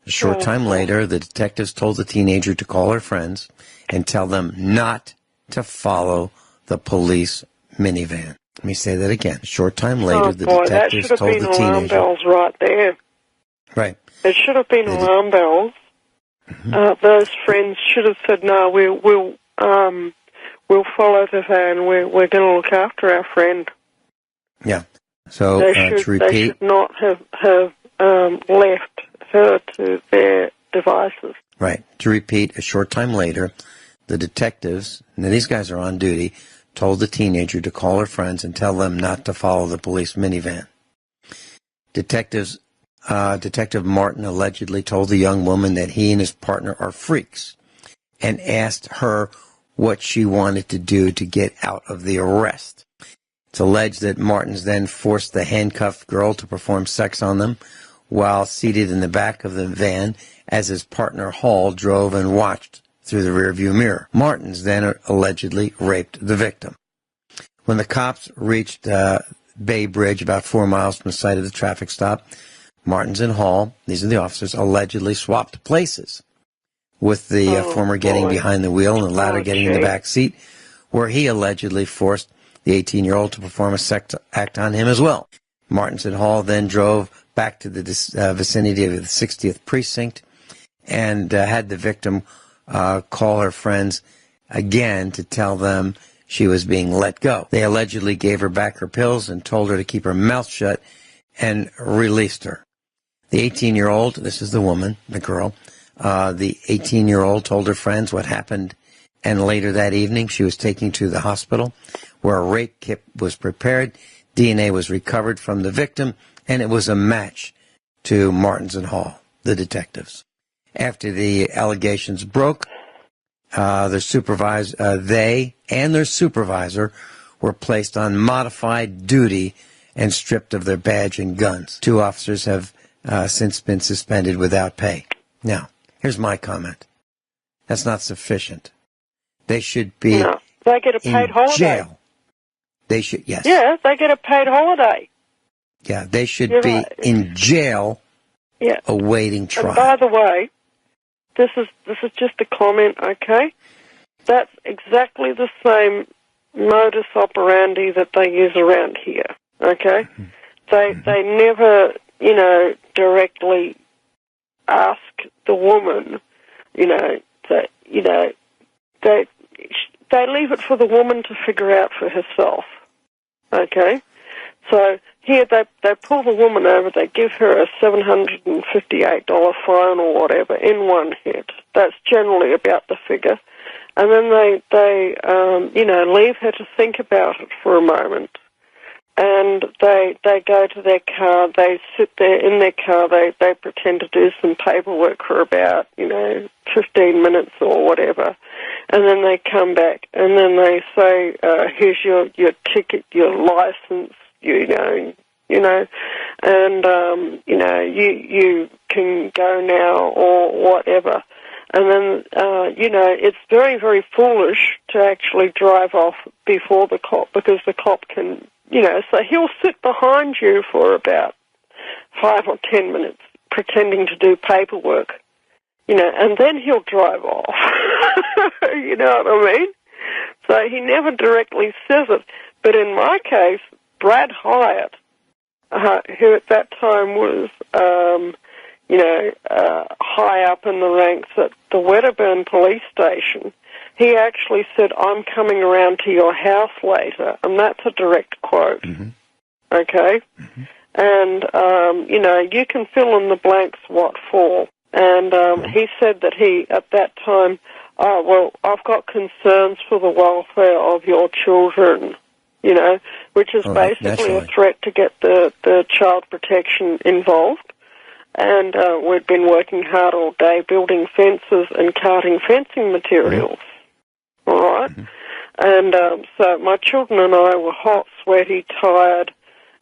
A short time later, the detectives told the teenager to call her friends and tell them not to follow the police minivan. Let me say that again. A short time later, the detectives told the teenager... that should have been alarm bells right there. Right. It should have been alarm bells. Mm-hmm. Those friends should have said, no, we'll follow the van. We're going to look after our friend. Yeah. So, to repeat... They should not have left her to their devices. Right. To repeat, a short time later, the detectives, and these guys are on duty, told the teenager to call her friends and tell them not to follow the police minivan. Detective Martin allegedly told the young woman that he and his partner are freaks and asked her what she wanted to do to get out of the arrest. It's alleged that Martins then forced the handcuffed girl to perform sex on them while seated in the back of the van as his partner Hall drove and watched through the rearview mirror. Martins then allegedly raped the victim. When the cops reached Bay Bridge, about 4 miles from the site of the traffic stop, Martins and Hall, these are the officers, allegedly swapped places, with the former getting behind the wheel and the latter getting in the back seat, where he allegedly forced the 18-year-old to perform a sex act on him as well. Martins and Hall then drove back to the vicinity of the 60th precinct and had the victim call her friends again to tell them she was being let go. They allegedly gave her back her pills and told her to keep her mouth shut and released her. The 18-year-old, this is the woman, the girl, the 18-year-old told her friends what happened, and later that evening she was taken to the hospital where a rape kit was prepared, DNA was recovered from the victim, and it was a match to Martins and Hall, the detectives. After the allegations broke, they and their supervisor were placed on modified duty and stripped of their badge and guns. 2 officers have since been suspended without pay. Now, here's my comment. That's not sufficient. They should be they get a paid holiday. Jail. They should, yes. Yeah, they get a paid holiday. Yeah, they should be in jail awaiting trial. And by the way, this is just a comment, okay? That's exactly the same modus operandi that they use around here, okay? They never, directly ask the woman, they leave it for the woman to figure out for herself, okay? So here they pull the woman over, they give her a $758 fine or whatever in one hit. That's generally about the figure. And then they leave her to think about it for a moment. And they go to their car, they sit there in their car, they pretend to do some paperwork for about, 15 minutes or whatever. And then they come back and then they say, here's your ticket, your license, and, you can go now or whatever. And then, it's very, very foolish to actually drive off before the cop because the cop can, so he'll sit behind you for about 5 or 10 minutes pretending to do paperwork, and then he'll drive off. You know what I mean? So he never directly says it. But in my case, Brad Hyatt, who at that time was, high up in the ranks at the Wedderburn police station, he actually said, I'm coming around to your house later, and that's a direct quote, okay? And, you can fill in the blanks what for. And he said that he, at that time, I've got concerns for the welfare of your children, which is basically a threat to get the child protection involved. And we'd been working hard all day building fences and carting fencing materials. All right? And so my children and I were hot, sweaty, tired,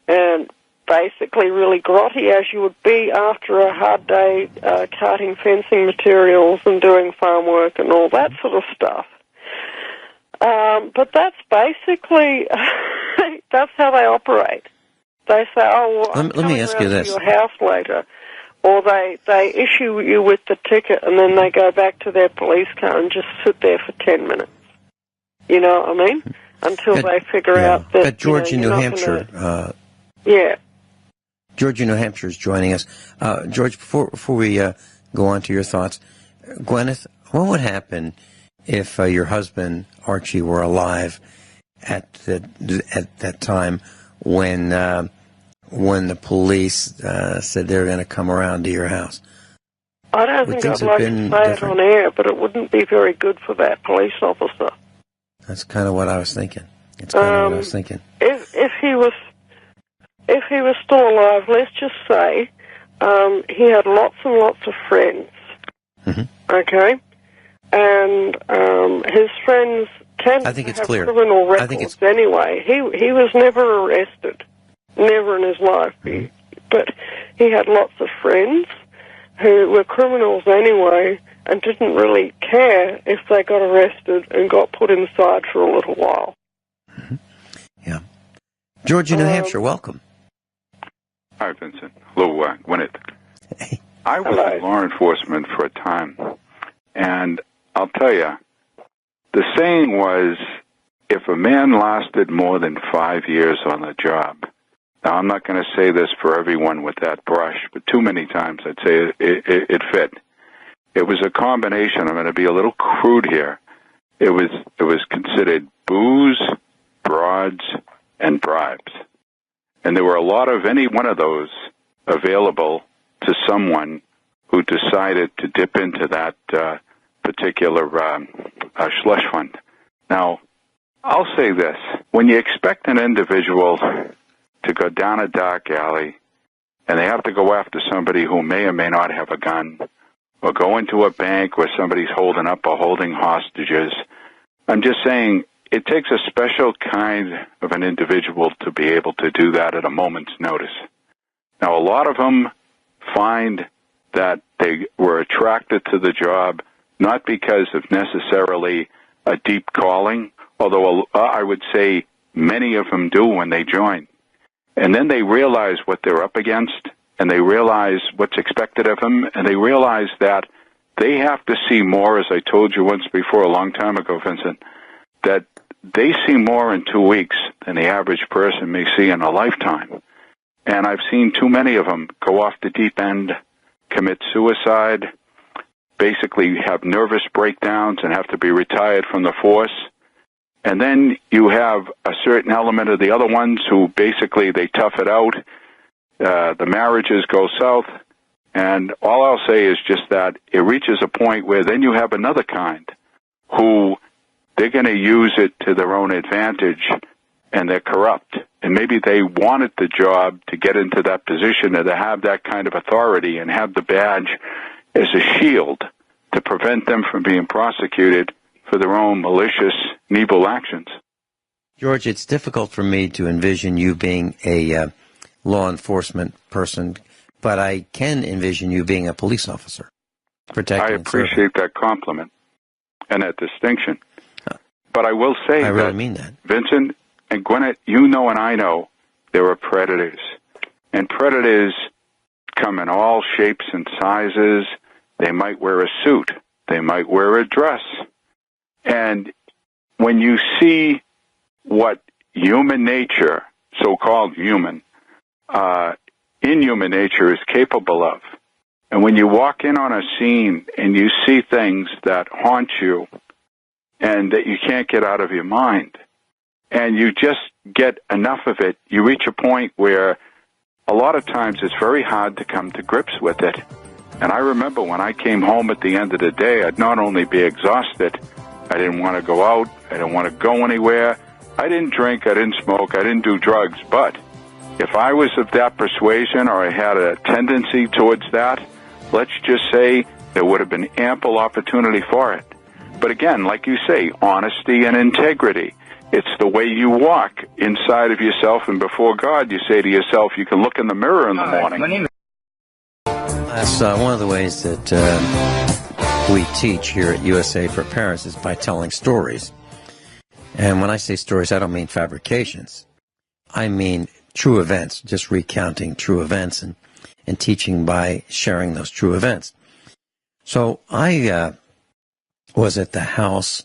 and basically really grotty, as you would be after a hard day carting fencing materials and doing farm work and all that sort of stuff. But that's basically, that's how they operate. They say, let me ask you this. To your house later. Or they issue you with the ticket and then they go back to their police car and just sit there for 10 minutes. You know what I mean? Until they figure out that... But Georgia, New Hampshire... Georgia, New Hampshire is joining us. George, before we go on to your thoughts, Guineith, what would happen if your husband, Archie, were alive at that time when the police said they were going to come around to your house? I don't think I'd like to say it on air, but it wouldn't be very good for that police officer. That's kind of what I was thinking. If he was still alive, let's just say he had lots and lots of friends. Okay, and his friends tend to have criminal records anyway. He was never arrested, never in his life. But he had lots of friends who were criminals anyway and didn't really care if they got arrested and got put inside for a little while. Yeah. Georgia, New Hampshire, welcome. Hi, Vincent. Hello, Guineith. I was in law enforcement for a time, and I'll tell you, the saying was, if a man lasted more than 5 years on the job, now I'm not going to say this for everyone with that brush, but too many times I'd say it fit. It was a combination. I'm going to be a little crude here. It was considered booze, broads, and bribes. And there were a lot of any one of those available to someone who decided to dip into that particular slush fund. Now, I'll say this. When you expect an individual to go down a dark alley and they have to go after somebody who may or may not have a gun, or go into a bank where somebody's holding up or holding hostages, I'm just saying it takes a special kind of an individual to be able to do that at a moment's notice. Now, a lot of them find that they were attracted to the job not because of necessarily a deep calling, although I would say many of them do when they join. And then they realize what they're up against, and they realize what's expected of them, and they realize that they have to see more, as I told you once before a long time ago, Vincent, that they see more in 2 weeks than the average person may see in a lifetime. And I've seen too many of them go off the deep end, commit suicide, basically have nervous breakdowns and have to be retired from the force. And then you have a certain element of the other ones who basically they tough it out. The marriages go south. And all I'll say is just that it reaches a point where then you have another kind who they're going to use it to their own advantage, and they're corrupt. And maybe they wanted the job to get into that position and to have that kind of authority and have the badge as a shield to prevent them from being prosecuted for their own malicious and evil actions. George, it's difficult for me to envision you being a law enforcement person, but I can envision you being a police officer. I appreciate that compliment and that distinction. But I will say I really mean that. Vincent and Guineith, you know and I know there are predators. And predators come in all shapes and sizes. They might wear a suit. They might wear a dress. And when you see what human nature, so-called human, inhuman nature is capable of, and when you walk in on a scene and you see things that haunt you and that you can't get out of your mind, and you just get enough of it, you reach a point where a lot of times it's very hard to come to grips with it. And I remember when I came home at the end of the day, I'd not only be exhausted, I didn't want to go out, I didn't want to go anywhere, I didn't drink, I didn't smoke, I didn't do drugs, but if I was of that persuasion or I had a tendency towards that, let's just say there would have been ample opportunity for it. But again, like you say, honesty and integrity. It's the way you walk inside of yourself, and before God, you say to yourself, you can look in the mirror in the morning. That's one of the ways that we teach here at USA for Parents is by telling stories. And when I say stories, I don't mean fabrications. I mean true events, just recounting true events and teaching by sharing those true events. So I was at the house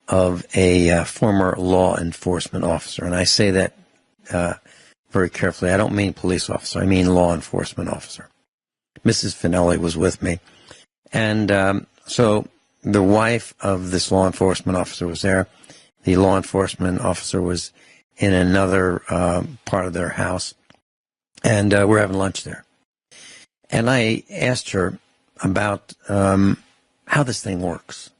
of a former law enforcement officer, and I say that very carefully. I don't mean police officer. I mean law enforcement officer. Mrs. Finelli was with me, and so the wife of this law enforcement officer was there. The law enforcement officer was in another part of their house, and we're having lunch there. And I asked her about how this thing works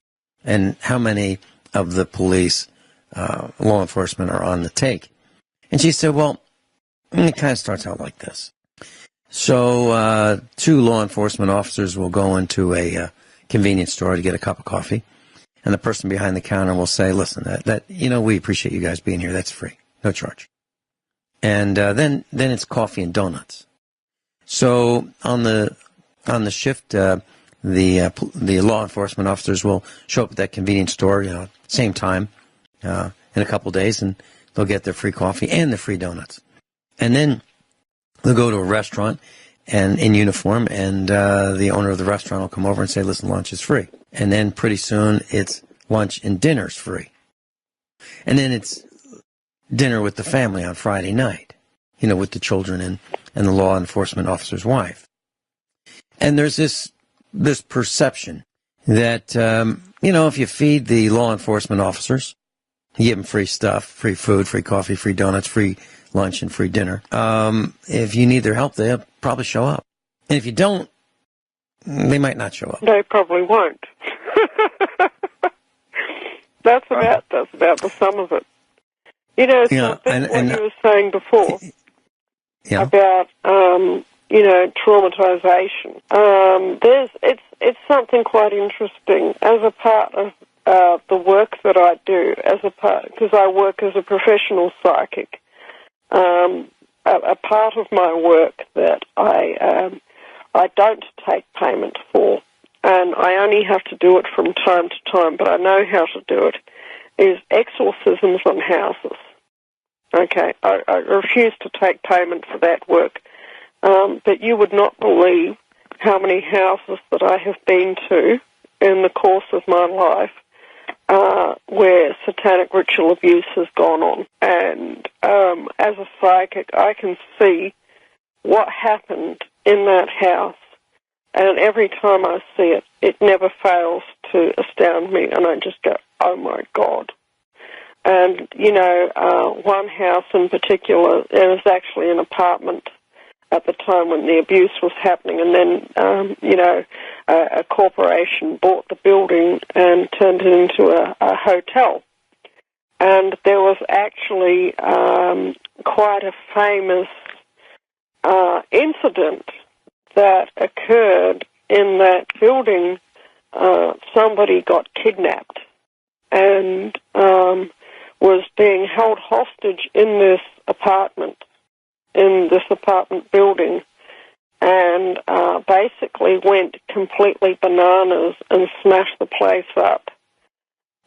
and how many of the police, law enforcement, are on the take. And she said, well, it kind of starts out like this. So 2 law enforcement officers will go into a convenience store to get a cup of coffee, and the person behind the counter will say, listen, that we appreciate you guys being here. That's free. No charge. And then it's coffee and donuts. So on the shift, the law enforcement officers will show up at that convenience store, same time, in a couple of days, and they'll get their free coffee and the free donuts. And then they'll go to a restaurant and in uniform, and the owner of the restaurant will come over and say, listen, lunch is free. And then pretty soon it's lunch and dinner's free. And then it's dinner with the family on Friday night, with the children and the law enforcement officer's wife. And there's this perception that, if you feed the law enforcement officers, you give them free stuff, free food, free coffee, free donuts, free lunch, and free dinner. If you need their help, they'll probably show up. And if you don't, they might not show up. They probably won't. That's about the sum of it. What you were saying before about traumatization. It's something quite interesting. As a part of the work that I do because I work as a professional psychic. A part of my work that I don't take payment for, and I only have to do it from time to time, but I know how to do it, is exorcisms on houses. Okay, I refuse to take payment for that work, but you would not believe how many houses that I have been to in the course of my life where satanic ritual abuse has gone on. And as a psychic, I can see what happened in that house, and every time I see it, it never fails to astound me, and I just go, oh my God. And, one house in particular, it was actually an apartment at the time when the abuse was happening, and then, a corporation bought the building and turned it into a hotel. And there was actually quite a famous incident that occurred in that building. Somebody got kidnapped and was being held hostage in this apartment building, and basically went completely bananas and smashed the place up.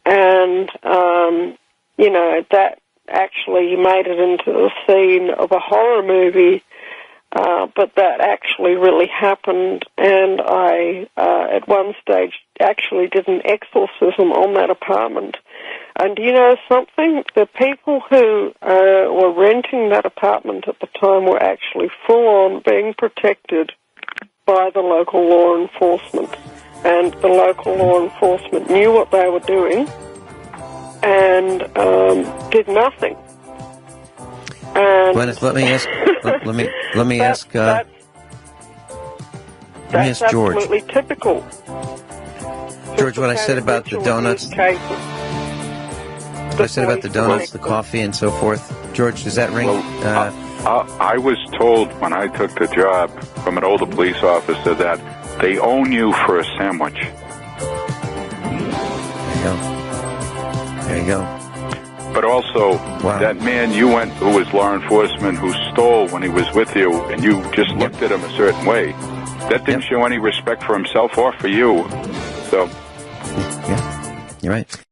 And, that actually made it into the scene of a horror movie, but that actually really happened, and I, at one stage, actually did an exorcism on that apartment. And do you know something? The people who were renting that apartment at the time were actually full-on being protected by the local law enforcement. And the local law enforcement knew what they were doing and did nothing. And Guineith, let me ask that's George. Absolutely typical. George, what I said about the donuts, the coffee, and so forth. George, does that ring? I was told when I took the job from an older police officer that they own you for a sandwich. There you go. But also, that man you went, who was law enforcement, who stole when he was with you, and you just looked at him a certain way, that didn't show any respect for himself or for you. So, yeah, you're right.